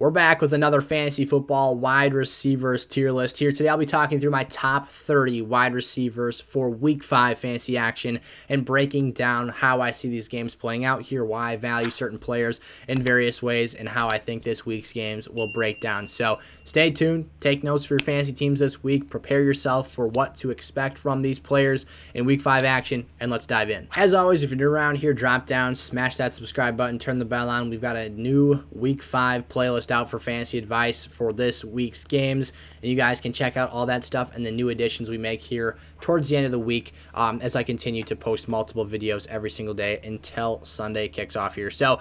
We're back with another fantasy football wide receivers tier list here. Today I'll be talking through my top 30 wide receivers for week 5 fantasy action and breaking down how I see these games playing out here, why I value certain players in various ways, and how I think this week's games will break down. So stay tuned, take notes for your fantasy teams this week, prepare yourself for what to expect from these players in week 5 action, and let's dive in. As always, if you're new around here, drop down, smash that subscribe button, turn the bell on. We've got a new week 5 playlist out for fantasy advice for this week's games, and you guys can check out all that stuff and the new additions we make here towards the end of the week as I continue to post multiple videos every single day until Sunday kicks off here. So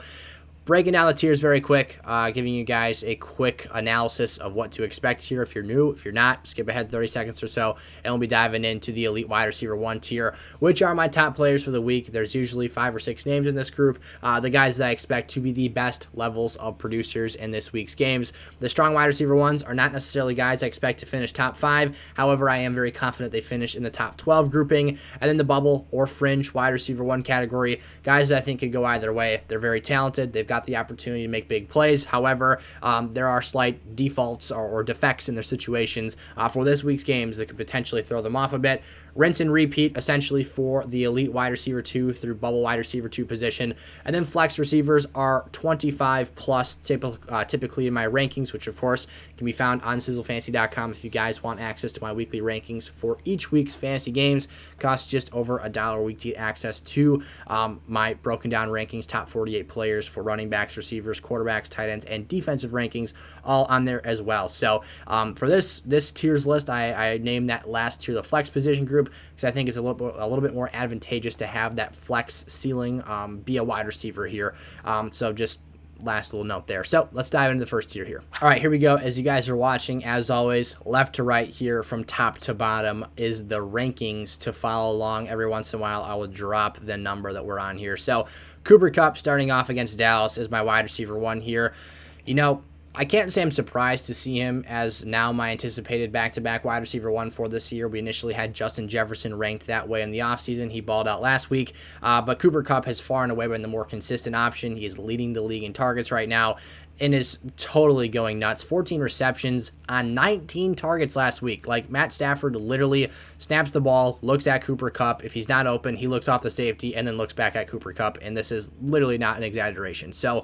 breaking down the tiers very quick, giving you guys a quick analysis of what to expect here. If you're new, if you're not, skip ahead 30 seconds or so, and we'll be diving into the Elite Wide Receiver 1 tier, which are my top players for the week. There's usually 5 or 6 names in this group, the guys that I expect to be the best levels of producers in this week's games. The strong wide receiver ones are not necessarily guys I expect to finish top 5. However, I am very confident they finish in the top 12 grouping. And then the bubble or fringe wide receiver 1 category, guys that I think could go either way. They're very talented. They've got the opportunity to make big plays. However, there are slight defaults or defects in their situations for this week's games that could potentially throw them off a bit. Rinse and repeat essentially for the elite wide receiver 2 through bubble wide receiver 2 position. And then flex receivers are 25 plus typically in my rankings, which of course can be found on sizzlefantasy.com if you guys want access to my weekly rankings for each week's fantasy games. Costs just over $1 a week to get access to my broken down rankings, top 48 players for running backs, receivers, quarterbacks, tight ends, and defensive rankings all on there as well. So for this tiers list, I named that last tier the flex position group because I think it's a little bit more advantageous to have that flex ceiling be a wide receiver here. So just last little note there. So let's dive into the first tier here. All right, here we go. As you guys are watching, as always, left to right here from top to bottom is the rankings to follow along. Every once in a while, I will drop the number that we're on here. So Cooper Kupp starting off against Dallas is my wide receiver 1 here. You know, I can't say I'm surprised to see him as now my anticipated back-to-back wide receiver 1 for this year. We initially had Justin Jefferson ranked that way in the offseason. He balled out last week, but Cooper Kupp has far and away been the more consistent option. He is leading the league in targets right now and is totally going nuts. 14 receptions on 19 targets last week. Like, Matt Stafford literally snaps the ball, looks at Cooper Kupp. If he's not open, he looks off the safety and then looks back at Cooper Kupp, and this is literally not an exaggeration. So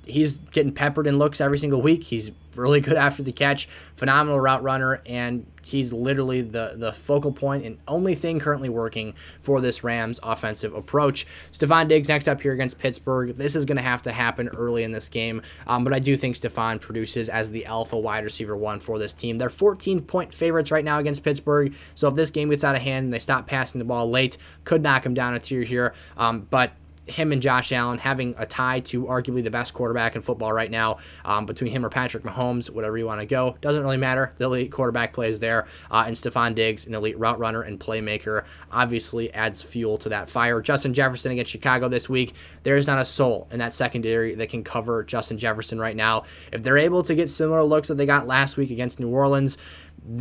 he's getting peppered in looks every single week. He's really good after the catch, phenomenal route runner, and he's literally the focal point and only thing currently working for this Rams offensive approach. Stephon Diggs next up here against Pittsburgh. This is going to have to happen early in this game, but I do think Stephon produces as the alpha wide receiver 1 for this team. They're 14-point favorites right now against Pittsburgh, so if this game gets out of hand and they stop passing the ball late, could knock them down a tier here, but him and Josh Allen having a tie to arguably the best quarterback in football right now, between him or Patrick Mahomes, whatever you want to go, doesn't really matter. The elite quarterback plays there, and Stephon Diggs, an elite route runner and playmaker, obviously adds fuel to that fire. Justin Jefferson against Chicago this week. There is not a soul in that secondary that can cover Justin Jefferson right now. If they're able to get similar looks that they got last week against New Orleans,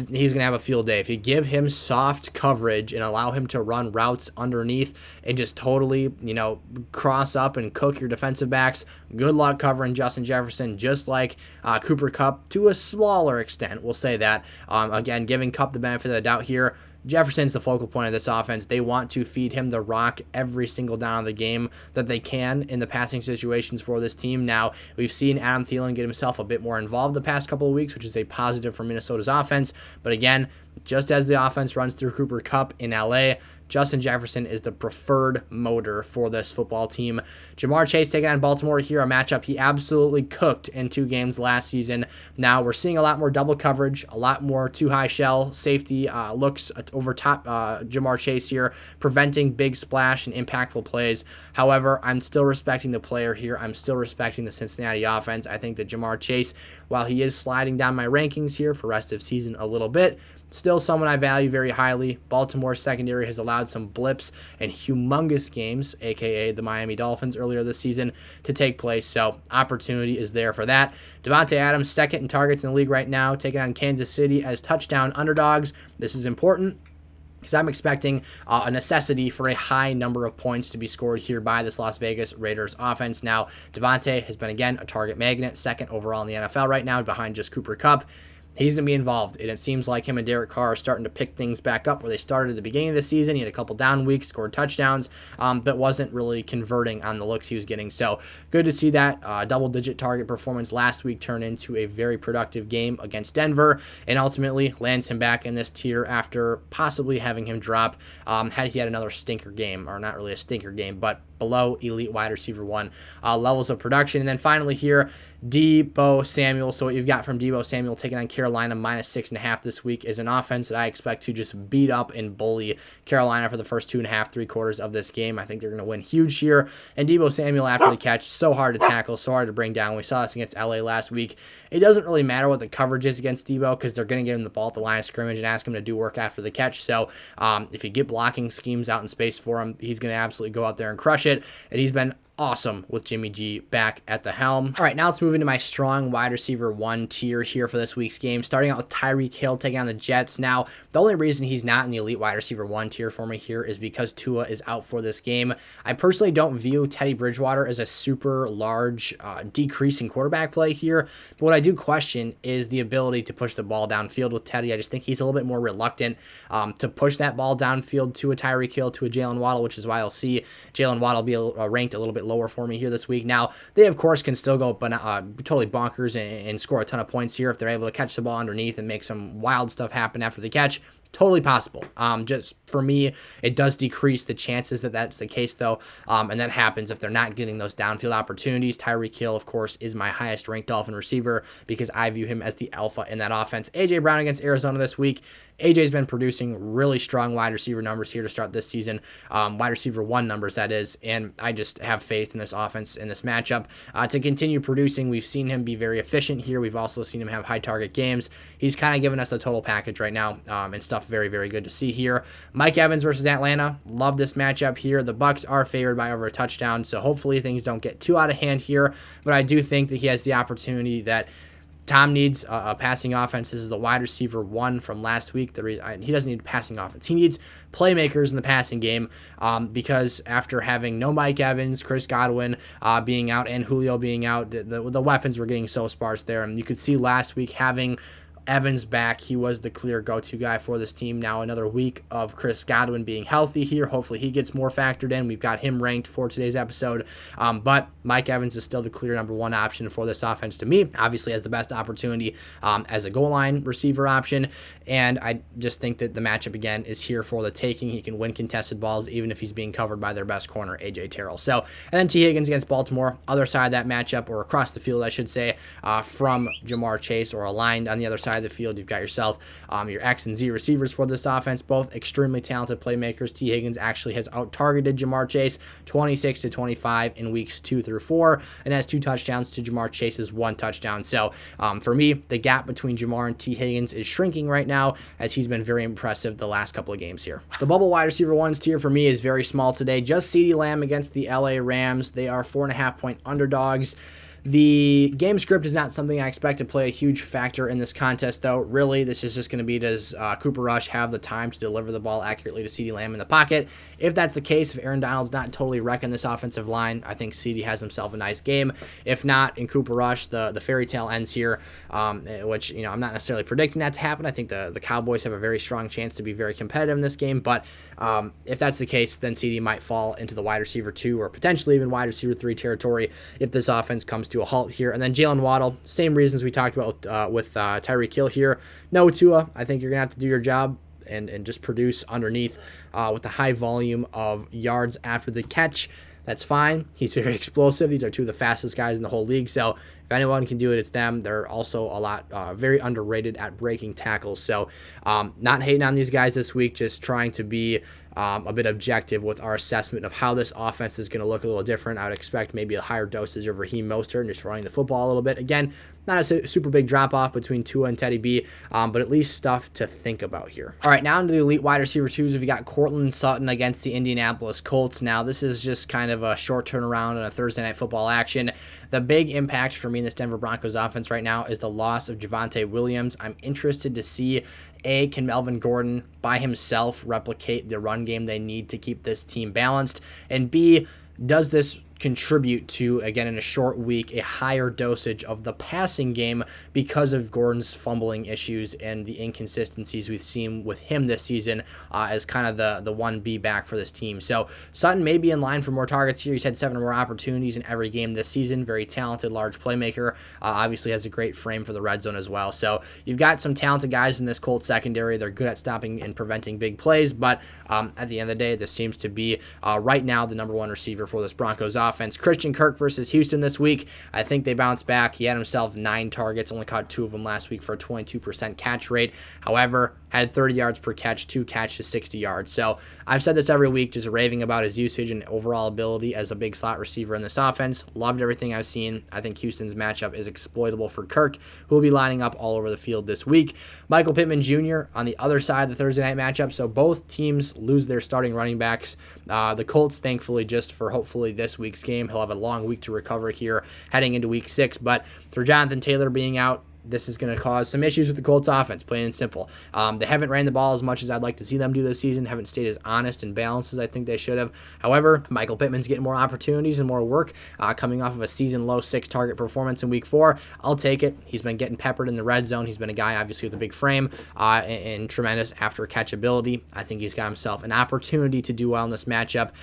he's going to have a field day. If you give him soft coverage and allow him to run routes underneath and just totally, cross up and cook your defensive backs, good luck covering Justin Jefferson, just like Cooper Kupp to a smaller extent. We'll say that. Again, giving Kupp the benefit of the doubt here. Jefferson's the focal point of this offense. They want to feed him the rock every single down of the game that they can in the passing situations for this team. Now, we've seen Adam Thielen get himself a bit more involved the past couple of weeks, which is a positive for Minnesota's offense. But again, just as the offense runs through Cooper Kupp in LA, Justin Jefferson is the preferred motor for this football team. Jamar Chase taking on Baltimore here, a matchup he absolutely cooked in 2 games last season. Now we're seeing a lot more double coverage, a lot more too high shell safety looks over top Jamar Chase here, preventing big splash and impactful plays. However, I'm still respecting the player here. I'm still respecting the Cincinnati offense. I think that Jamar Chase, while he is sliding down my rankings here for rest of season a little bit, still someone I value very highly. Baltimore's secondary has allowed some blips and humongous games, aka the Miami Dolphins earlier this season, to take place, so opportunity is there for that. Devontae Adams, second in targets in the league right now, taking on Kansas City as touchdown underdogs. This is important. because I'm expecting a necessity for a high number of points to be scored here by this Las Vegas Raiders offense. Now, Devontae has been, again, a target magnet, second overall in the NFL right now, behind just Cooper Kupp. He's going to be involved, and it seems like him and Derek Carr are starting to pick things back up where they started at the beginning of the season. He had a couple down weeks, scored touchdowns, but wasn't really converting on the looks he was getting. So good to see that double-digit target performance last week turn into a very productive game against Denver, and ultimately lands him back in this tier after possibly having him drop had he had another stinker game, or not really a stinker game, but below elite wide receiver 1 levels of production. And then finally here, Deebo Samuel. So what you've got from Deebo Samuel taking on Carolina -6.5 this week is an offense that I expect to just beat up and bully Carolina for the first 2.5, 3 quarters of this game. I think they're going to win huge here. And Deebo Samuel after the catch, so hard to tackle, so hard to bring down. We saw this against LA last week. It doesn't really matter what the coverage is against Deebo because they're going to get him the ball at the line of scrimmage and ask him to do work after the catch. So if you get blocking schemes out in space for him, he's going to absolutely go out there and crush it. And he's been awesome with Jimmy G back at the helm. All right, now let's move into my strong wide receiver 1 tier here for this week's game, starting out with Tyreek Hill taking on the Jets. Now, the only reason he's not in the elite wide receiver 1 tier for me here is because Tua is out for this game. I personally don't view Teddy Bridgewater as a super large decrease in quarterback play here, but what I do question is the ability to push the ball downfield with Teddy. I just think he's a little bit more reluctant to push that ball downfield to a Tyreek Hill, to a Jalen Waddle, which is why I'll see Jalen Waddle be ranked a little bit lower for me here this week. Now, they, of course, can still go totally bonkers and score a ton of points here if they're able to catch the ball underneath and make some wild stuff happen after the catch. Totally possible. Just for me, it does decrease the chances that that's the case, though, and that happens if they're not getting those downfield opportunities. Tyreek Hill, of course, is my highest ranked Dolphin receiver because I view him as the alpha in that offense. A.J. Brown against Arizona this week. AJ's been producing really strong wide receiver numbers here to start this season, wide receiver 1 numbers, that is, and I just have faith in this offense, in this matchup, to continue producing. We've seen him be very efficient here. We've also seen him have high target games. He's kind of given us the total package right now, and stuff very, very good to see here. Mike Evans versus Atlanta. Love this matchup here. The Bucs are favored by over a touchdown, so hopefully things don't get too out of hand here, but I do think that he has the opportunity that Tom needs a passing offense. This is the wide receiver 1 from last week. He doesn't need a passing offense. He needs playmakers in the passing game because after having no Mike Evans, Chris Godwin being out, and Julio being out, the weapons were getting so sparse there. And you could see last week having Evans back, he was the clear go-to guy for this team. Now another week of Chris Godwin being healthy here. Hopefully he gets more factored in. We've got him ranked for today's episode. But Mike Evans is still the clear number 1 option for this offense to me. Obviously has the best opportunity as a goal line receiver option. And I just think that the matchup, again, is here for the taking. He can win contested balls even if he's being covered by their best corner, A.J. Terrell. So, and then T. Higgins against Baltimore, other side of that matchup, or across the field, I should say, from Jamar Chase, or aligned on the other side of the field. You've got yourself your X and Z receivers for this offense, both extremely talented playmakers. T. Higgins actually has out-targeted Jamar Chase 26-25 in weeks 2 through 4, and has 2 touchdowns to Jamar Chase's 1 touchdown. So for me, the gap between Jamar and T. Higgins is shrinking right now, as he's been very impressive the last couple of games here. The bubble wide receiver 1's tier for me is very small today. Just CeeDee Lamb against the LA Rams. They are 4.5-point underdogs. The game script is not something I expect to play a huge factor in this contest, though. Really, this is just going to be, does Cooper Rush have the time to deliver the ball accurately to CeeDee Lamb in the pocket? If that's the case, if Aaron Donald's not totally wrecking this offensive line, I think CeeDee has himself a nice game. If not, in Cooper Rush, the fairy tale ends here, which, I'm not necessarily predicting that to happen. I think the Cowboys have a very strong chance to be very competitive in this game, but if that's the case, then CeeDee might fall into the wide receiver 2 or potentially even wide receiver 3 territory if this offense comes to a halt here. And then Jalen Waddle, same reasons we talked about with Tyreek Hill here. No Tua, I think you're going to have to do your job and just produce underneath with the high volume of yards after the catch. That's fine. He's very explosive. These are 2 of the fastest guys in the whole league. So if anyone can do it, it's them. They're also a lot very underrated at breaking tackles. So not hating on these guys this week, just trying to be a bit objective with our assessment of how this offense is going to look a little different. I would expect maybe a higher dosage of Raheem Mostert and just running the football a little bit. Again, not a super big drop-off between Tua and Teddy B, but at least stuff to think about here. All right, now into the elite wide receiver twos. We got Courtland Sutton against the Indianapolis Colts. Now, this is just kind of a short turnaround on a Thursday Night Football action. The big impact for me in this Denver Broncos offense right now is the loss of Javonte Williams. I'm interested to see, A, can Melvin Gordon by himself replicate the run game they need to keep this team balanced? And B, does this contribute to, again, in a short week, a higher dosage of the passing game because of Gordon's fumbling issues and the inconsistencies we've seen with him this season as kind of the 1B back for this team. So Sutton may be in line for more targets here. He's had 7 or more opportunities in every game this season. Very talented, large playmaker. Obviously has a great frame for the red zone as well. So you've got some talented guys in this Colts secondary. They're good at stopping and preventing big plays, but at the end of the day, this seems to be right now the number 1 receiver for this Broncos offense. Christian Kirk versus Houston this week. I think they bounced back. He had himself 9 targets, only caught 2 of them last week for a 22% catch rate. However, had 30 yards per catch, 2 catches, 60 yards. So I've said this every week, just raving about his usage and overall ability as a big slot receiver in this offense. Loved everything I've seen. I think Houston's matchup is exploitable for Kirk, who will be lining up all over the field this week. Michael Pittman Jr. on the other side of the Thursday night matchup. So both teams lose their starting running backs. The Colts, thankfully, just for hopefully this week's game. He'll have a long week to recover here heading into week 6. But for Jonathan Taylor being out, this is going to cause some issues with the Colts offense, plain and simple. They haven't ran the ball as much as I'd like to see them do this season, haven't stayed as honest and balanced as I think they should have. However, Michael Pittman's getting more opportunities and more work coming off of a season-low 6 target performance in week 4. I'll take it. He's been getting peppered in the red zone. He's been a guy, obviously, with a big frame and tremendous after-catch ability. I think he's got himself an opportunity to do well in this matchup.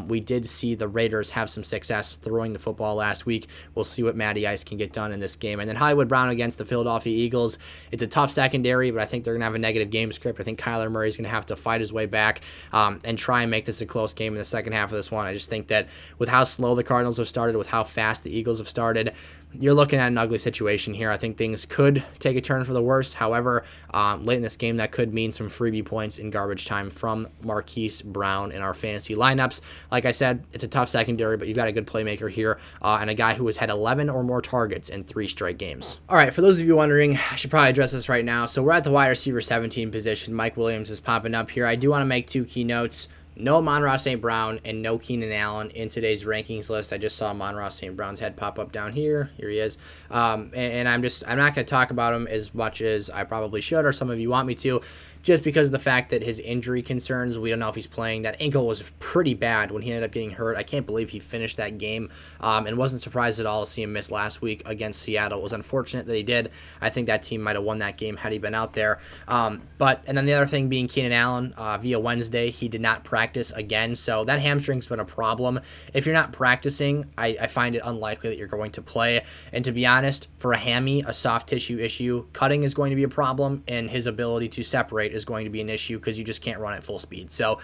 We did see the Raiders have some success throwing the football last week. We'll see what Matty Ice can get done in this game. And then Hollywood Brown against the Philadelphia Eagles. It's a tough secondary, but I think they're going to have a negative game script. I think Kyler Murray's going to have to fight his way back and try and make this a close game in the second half of this one. I just think that with how slow the Cardinals have started, with how fast the Eagles have started, you're looking at an ugly situation here. I think things could take a turn for the worse. However, late in this game, that could mean some freebie points in garbage time from Marquise Brown in our fantasy lineups. Like I said, it's a tough secondary, but you've got a good playmaker here and a guy who has had 11 or more targets in 3 straight games. All right, for those of you wondering, I should probably address this right now. So we're at the wide receiver 17 position. Mike Williams is popping up here. I do want to make 2 key notes. No Amon-Ra St. Brown and no Keenan Allen in today's rankings list. I just saw Amon-Ra St. Brown's head pop up down here. Here he is. And I'm not going to talk about him as much as I probably should, or some of you want me to, just because of the fact that his injury concerns, we don't know if he's playing. That ankle was pretty bad when he ended up getting hurt. I can't believe he finished that game and wasn't surprised at all to see him miss last week against Seattle. It was unfortunate that he did. I think that team might have won that game had he been out there. And then the other thing being Keenan Allen, via Wednesday, he did not practice again, so that hamstring's been a problem. If you're not practicing, I find it unlikely that you're going to play. And to be honest, for a hammy, a soft tissue issue, cutting is going to be a problem, and his ability to separate is going to be an issue because you just can't run at full speed. So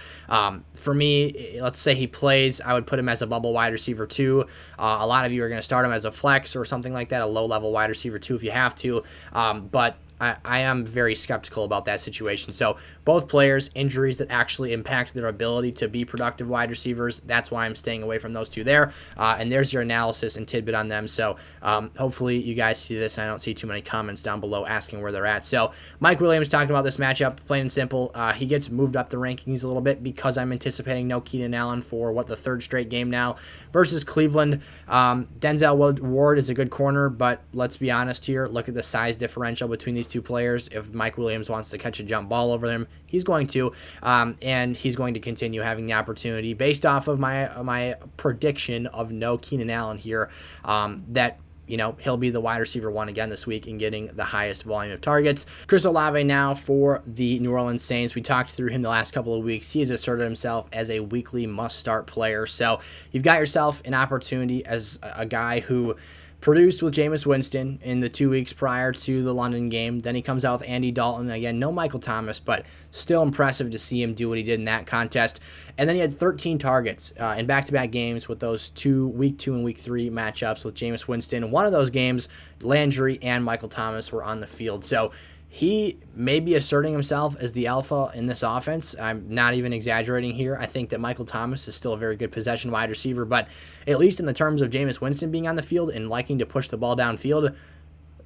for me, let's say he plays, I would put him as a bubble wide receiver 2. A lot of you are going to start him as a flex or something like that, a low-level wide receiver 2 if you have to. But I am very skeptical about that situation. So both players, injuries that actually impact their ability to be productive wide receivers. That's why I'm staying away from those 2 there. And there's your analysis and tidbit on them. So hopefully you guys see this, and I don't see too many comments down below asking where they're at. So Mike Williams talking about this matchup, plain and simple. He gets moved up the rankings a little bit because I'm anticipating no Keenan Allen for, the 3rd straight game now versus Cleveland. Denzel Ward is a good corner, but let's be honest here. Look at the size differential between these 2 players. If Mike Williams wants to catch a jump ball over them, he's going to, and he's going to continue having the opportunity based off of my prediction of no Keenan Allen here, that he'll be the wide receiver 1 again this week and getting the highest volume of targets. Chris Olave now for the New Orleans Saints. We talked through him the last couple of weeks. He has asserted himself as a weekly must-start player. So you've got yourself an opportunity as a guy who produced with Jameis Winston in the 2 weeks prior to the London game. Then he comes out with Andy Dalton. Again, no Michael Thomas, but still impressive to see him do what he did in that contest. And then he had 13 targets in back-to-back games with those week 2 and week 3 matchups with Jameis Winston. One of those games, Landry and Michael Thomas were on the field. So he may be asserting himself as the alpha in this offense. I'm not even exaggerating here. I think that Michael Thomas is still a very good possession wide receiver, but at least in the terms of Jameis Winston being on the field and liking to push the ball downfield,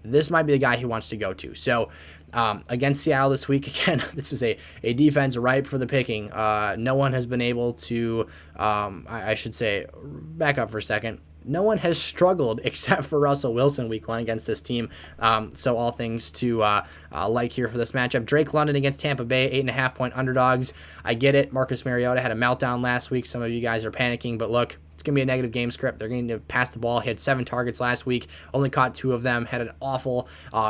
this might be the guy he wants to go to. So against Seattle this week, again, this is a defense ripe for the picking. No one has been able to, I should say, back up for a second. No one has struggled except for Russell Wilson week 1 against this team. So all things to like here for this matchup. Drake London against Tampa Bay, 8.5-point underdogs. I get it. Marcus Mariota had a meltdown last week. Some of you guys are panicking, but look, it's going to be a negative game script. They're going to pass the ball. He had 7 targets last week, only caught 2 of them, had an awful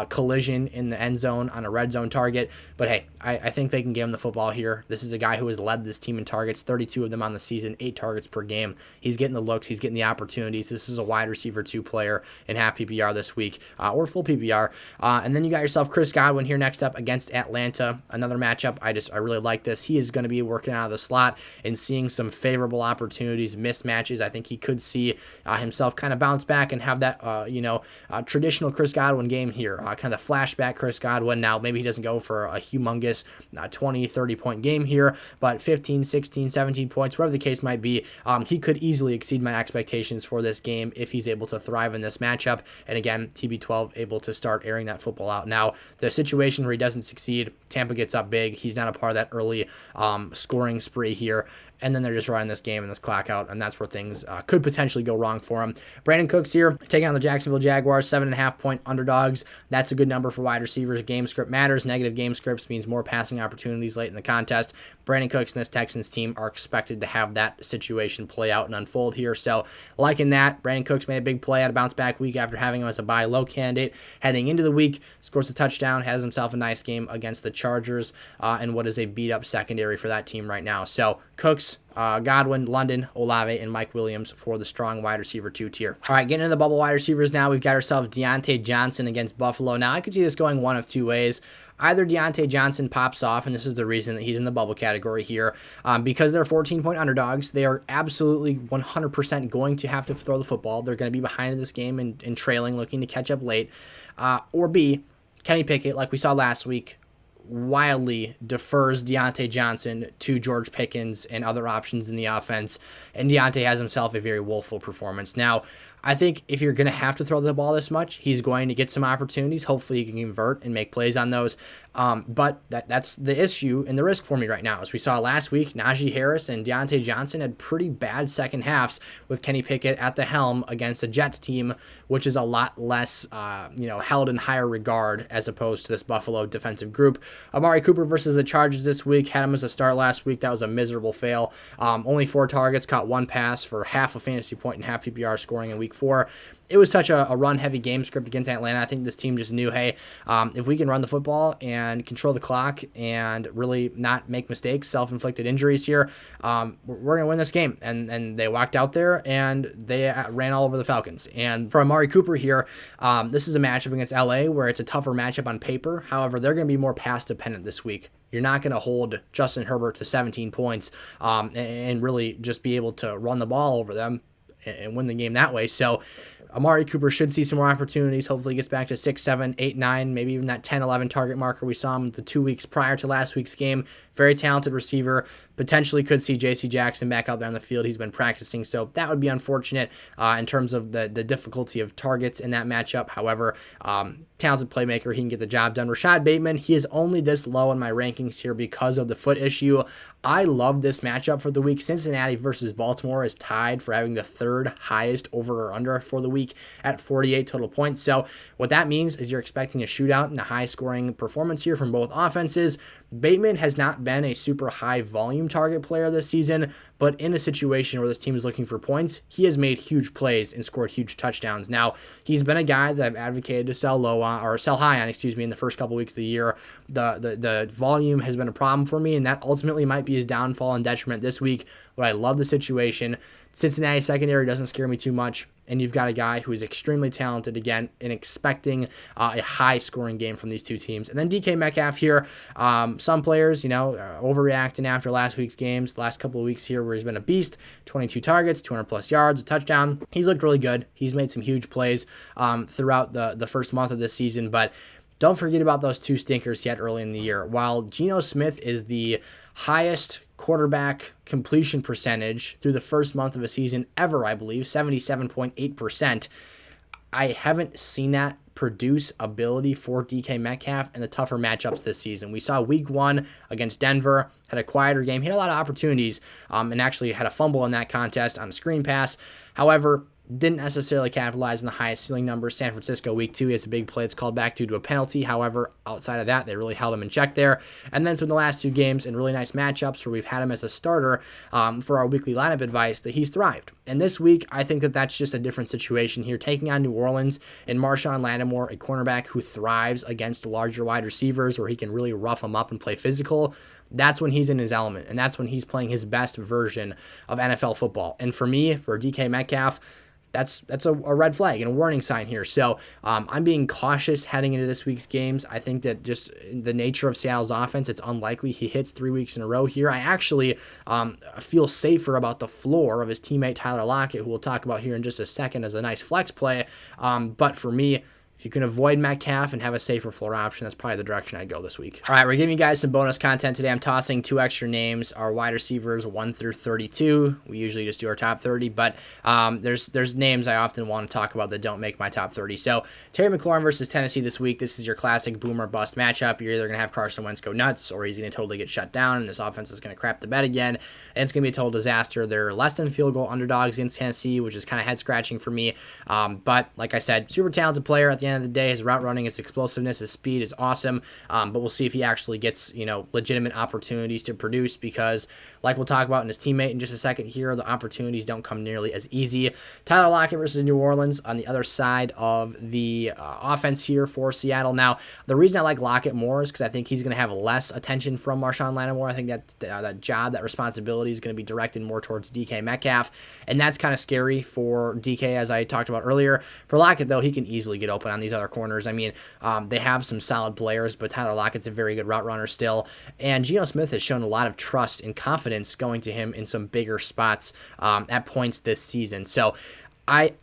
collision in the end zone on a red zone target. But hey, I think they can give him the football here. This is a guy who has led this team in targets, 32 of them on the season, 8 targets per game. He's getting the looks. He's getting the opportunities. This is a wide receiver 2 player in half PPR this week, or full PPR. And then you got yourself Chris Godwin here next up against Atlanta. Another matchup. I really like this. He is going to be working out of the slot and seeing some favorable opportunities, mismatches. I think he could see himself kind of bounce back and have that, traditional Chris Godwin game here, kind of flashback Chris Godwin. Now, maybe he doesn't go for a humongous 20, 30-point game here, but 15, 16, 17 points, whatever the case might be, he could easily exceed my expectations for this game if he's able to thrive in this matchup. And again, TB12 able to start airing that football out. Now, the situation where he doesn't succeed, Tampa gets up big. He's not a part of that early scoring spree here. And then they're just running this game and this clock out, and that's where things could potentially go wrong for him. Brandon Cooks here, taking on the Jacksonville Jaguars, 7.5-point underdogs. That's a good number for wide receivers. Game script matters. Negative game scripts means more passing opportunities late in the contest. Brandon Cooks and this Texans team are expected to have that situation play out and unfold here. So, liking that, Brandon Cooks made a big play at a bounce-back week after having him as a buy low candidate. Heading into the week, scores a touchdown, has himself a nice game against the Chargers, and what is a beat-up secondary for that team right now. So, Cooks, Godwin, London, Olave, and Mike Williams for the strong wide receiver 2 tier. All right, getting into the bubble wide receivers now. We've got ourselves Deontay Johnson against Buffalo. Now, I could see this going one of 2 ways. Either Deontay Johnson pops off, and this is the reason that he's in the bubble category here, because they're 14-point underdogs. They are absolutely 100% going to have to throw the football. They're going to be behind in this game and trailing, looking to catch up late. Or B, Kenny Pickett, like we saw last week, wildly defers Deontay Johnson to George Pickens and other options in the offense, and Deontay has himself a very woeful performance. Now, I think if you're going to have to throw the ball this much, he's going to get some opportunities. Hopefully he can convert and make plays on those. But that's the issue and the risk for me right now. As we saw last week, Najee Harris and Deontay Johnson had pretty bad second halves with Kenny Pickett at the helm against a Jets team, which is a lot less, held in higher regard as opposed to this Buffalo defensive group. Amari Cooper versus the Chargers this week. Had him as a start last week. That was a miserable fail. Only 4 targets, caught 1 pass for half a fantasy point and half PPR scoring in week 4. It was such a run-heavy game script against Atlanta. I think this team just knew, hey, if we can run the football and control the clock and really not make mistakes, self-inflicted injuries here, we're going to win this game. And they walked out there and they ran all over the Falcons. And for Amari Cooper here, this is a matchup against LA where it's a tougher matchup on paper. However, they're going to be more pass-dependent this week. You're not going to hold Justin Herbert to 17 points and really just be able to run the ball over them and win the game that way. So Amari Cooper should see some more opportunities. Hopefully he gets back to 6, 7, 8, 9, maybe even that 10, 11 target marker we saw him the 2 weeks prior to last week's game. Very talented receiver. Potentially could see J.C. Jackson back out there on the field. He's been practicing, so that would be unfortunate in terms of the difficulty of targets in that matchup. However, talented playmaker. He can get the job done. Rashad Bateman, he is only this low in my rankings here because of the foot issue. I love this matchup for the week. Cincinnati versus Baltimore is tied for having the 3rd highest over or under for the week at 48 total points. So what that means is you're expecting a shootout and a high-scoring performance here from both offenses. Bateman has not been a super high volume target player this season, but in a situation where this team is looking for points, he has made huge plays and scored huge touchdowns. Now, he's been a guy that I've advocated to sell low on, or sell high on, in the first couple weeks of the year. The volume has been a problem for me, and that ultimately might be his downfall and detriment this week. But I love the situation. Cincinnati secondary doesn't scare me too much, and you've got a guy who is extremely talented again and expecting a high-scoring game from these two teams. And then DK Metcalf here. Some players, overreacting after last week's games, the last couple of weeks here where he's been a beast. 22 targets, 200-plus yards, a touchdown. He's looked really good. He's made some huge plays throughout the first month of this season, but don't forget about those two stinkers yet early in the year. While Geno Smith is the highest quarterback completion percentage through the first month of a season ever, I believe, 77.8%, I haven't seen that produce ability for DK Metcalf in the tougher matchups this season. We saw week 1 against Denver, had a quieter game, had a lot of opportunities, and actually had a fumble in that contest on a screen pass. However, didn't necessarily capitalize on the highest ceiling numbers. San Francisco, week 2, he has a big play. It's called back due to a penalty. However, outside of that, they really held him in check there. And then it's been the last 2 games in really nice matchups where we've had him as a starter for our weekly lineup advice that he's thrived. And this week, I think that that's just a different situation here. Taking on New Orleans and Marshawn Lattimore, a cornerback who thrives against larger wide receivers where he can really rough them up and play physical. That's when he's in his element, and that's when he's playing his best version of NFL football. And for me, for DK Metcalf, that's a red flag and a warning sign here. So I'm being cautious heading into this week's games. I think that just the nature of Seattle's offense, it's unlikely he hits 3 weeks in a row here. I actually feel safer about the floor of his teammate Tyler Lockett, who we'll talk about here in just a second as a nice flex play. But for me, if you can avoid Metcalf and have a safer floor option, that's probably the direction I'd go this week. All right, we're giving you guys some bonus content today. I'm tossing 2 extra names, our wide receivers 1 through 32. We usually just do our top 30, but there's names I often want to talk about that don't make my top 30. So Terry McLaurin versus Tennessee this week. This is your classic boom or bust matchup. You're either going to have Carson Wentz go nuts, or he's going to totally get shut down, and this offense is going to crap the bed again, and it's going to be a total disaster. They're less than field goal underdogs against Tennessee, which is kind of head-scratching for me. But like I said, super talented player at the end of the day. His route running, his explosiveness, his speed is awesome. But we'll see if he actually gets, legitimate opportunities to produce, because like we'll talk about in his teammate in just a second here, the opportunities don't come nearly as easy. Tyler Lockett versus New Orleans on the other side of the offense here for Seattle. Now, the reason I like Lockett more is because I think he's going to have less attention from Marshawn Lattimore. I think that job, that responsibility is going to be directed more towards DK Metcalf, and that's kind of scary for DK, as I talked about earlier. For Lockett, though, he can easily get open on these other corners. I mean, they have some solid players, but Tyler Lockett's a very good route runner still. And Geno Smith has shown a lot of trust and confidence going to him in some bigger spots at points this season. So I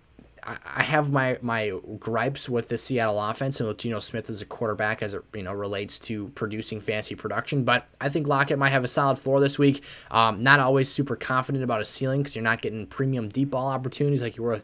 have my gripes with the Seattle offense and with Geno Smith as a quarterback as it relates to producing fantasy production, but I think Lockett might have a solid floor this week. Not always super confident about his ceiling because you're not getting premium deep ball opportunities like you were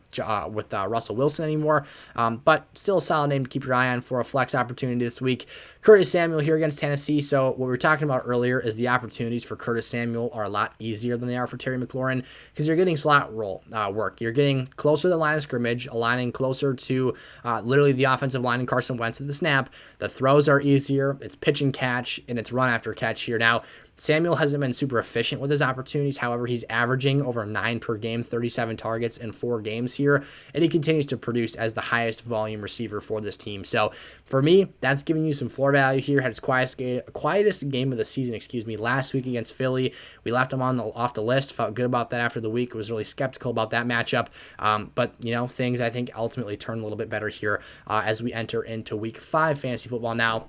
with Russell Wilson anymore, but still a solid name to keep your eye on for a flex opportunity this week. Curtis Samuel here against Tennessee. So what we were talking about earlier is the opportunities for Curtis Samuel are a lot easier than they are for Terry McLaurin because you're getting slot roll work. You're getting closer to the line of scrimmage, aligning closer to literally the offensive line and Carson Wentz at the snap. The throws are easier. It's pitch and catch, and it's run after catch here. Now, Samuel hasn't been super efficient with his opportunities. However, he's averaging over 9 per game, 37 targets in 4 games here, and he continues to produce as the highest volume receiver for this team. So for me, that's giving you some floor value here. Had his quietest game of the season, last week against Philly. We left him off the list. Felt good about that after the week. Was really skeptical about that matchup. But things I think ultimately turn a little bit better here as we enter into week 5 fantasy football now,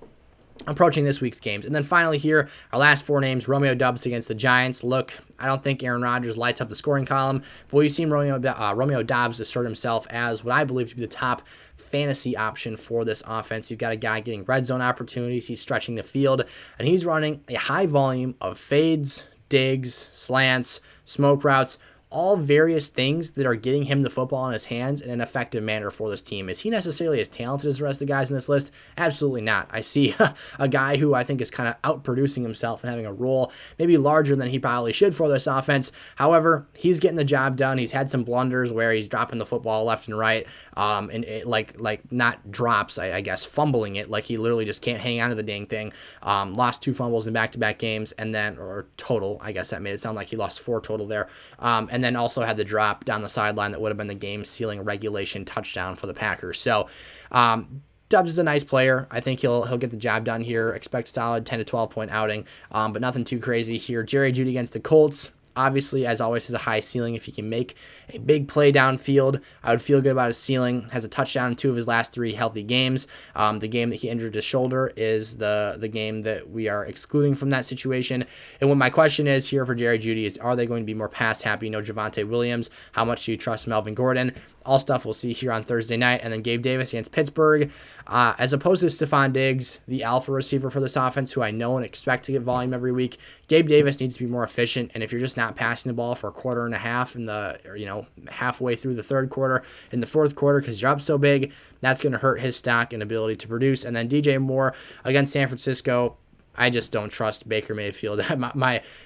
approaching this week's games. And then finally here, our last 4 names, Romeo Doubs against the Giants. Look, I don't think Aaron Rodgers lights up the scoring column, but we've seen Romeo Doubs assert himself as what I believe to be the top fantasy option for this offense. You've got a guy getting red zone opportunities. He's stretching the field, and he's running a high volume of fades, digs, slants, smoke routes, all various things that are getting him the football in his hands in an effective manner for this team. Is he necessarily as talented as the rest of the guys in this list? Absolutely not. I see a guy who I think is kind of outproducing himself and having a role maybe larger than he probably should for this offense. However, he's getting the job done. He's had some blunders where he's dropping the football left and right, and it, like not drops, I guess, fumbling it. Like he literally just can't hang on to the dang thing. Lost 2 fumbles in back-to-back games, and then, or total, I guess that made it sound like he lost 4 total there. And then also had the drop down the sideline that would have been the game-sealing regulation touchdown for the Packers. So Doubs is a nice player. I think he'll get the job done here. Expect a solid 10 to 12 point outing, but nothing too crazy here. Jerry Jeudy against the Colts. obviously, as always, has a high ceiling. If he can make a big play downfield, I would feel good about his ceiling. Has a touchdown in 2 of his last 3 healthy games. The game that he injured his shoulder is the game that we are excluding from that situation. And what my question is here for Jerry Jeudy is, are they going to be more pass happy? No Javonte Williams. How much do you trust Melvin Gordon? All stuff we'll see here on Thursday night. And then Gabe Davis against Pittsburgh. As opposed to Stephon Diggs, the alpha receiver for this offense, who I know and expect to get volume every week, Gabe Davis needs to be more efficient. And if you're just not passing the ball for a quarter and a half in the, halfway through the third quarter, in the fourth quarter, because you're up so big, that's going to hurt his stock and ability to produce. And then DJ Moore against San Francisco. I just don't trust Baker Mayfield.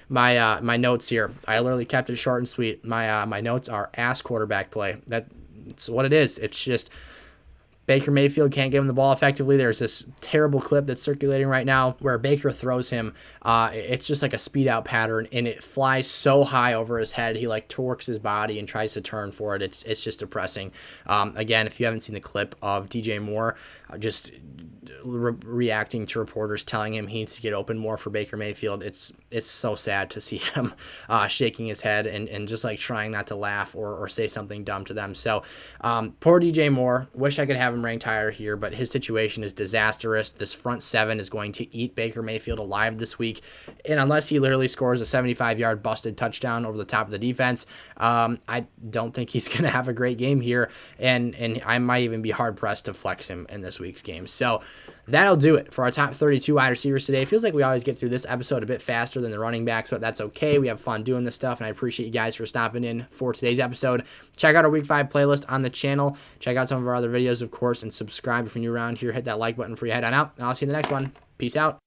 my notes here, I literally kept it short and sweet. My notes are ass quarterback play. That's what it is. It's just Baker Mayfield can't give him the ball effectively. There's this terrible clip that's circulating right now where Baker throws him. It's just like a speed out pattern, and it flies so high over his head. He like torques his body and tries to turn for it. It's just depressing. Again, if you haven't seen the clip of DJ Moore just reacting to reporters telling him he needs to get open more for Baker Mayfield, it's so sad to see him shaking his head and just like trying not to laugh or say something dumb to them. So poor DJ Moore. Wish I could have him ranked higher here, but his situation is disastrous. This front 7 is going to eat Baker Mayfield alive this week, and unless he literally scores a 75-yard busted touchdown over the top of the defense, I don't think he's going to have a great game here, and I might even be hard-pressed to flex him in this week's game. So that'll do it for our top 32 wide receivers today. It feels like we always get through this episode a bit faster than the running backs, but that's okay. We have fun doing this stuff, and I appreciate you guys for stopping in for today's episode. Check out our Week 5 playlist on the channel. Check out some of our other videos, of course, and subscribe if you're new around here. Hit that like button before you head on out, and I'll see you in the next one. Peace out.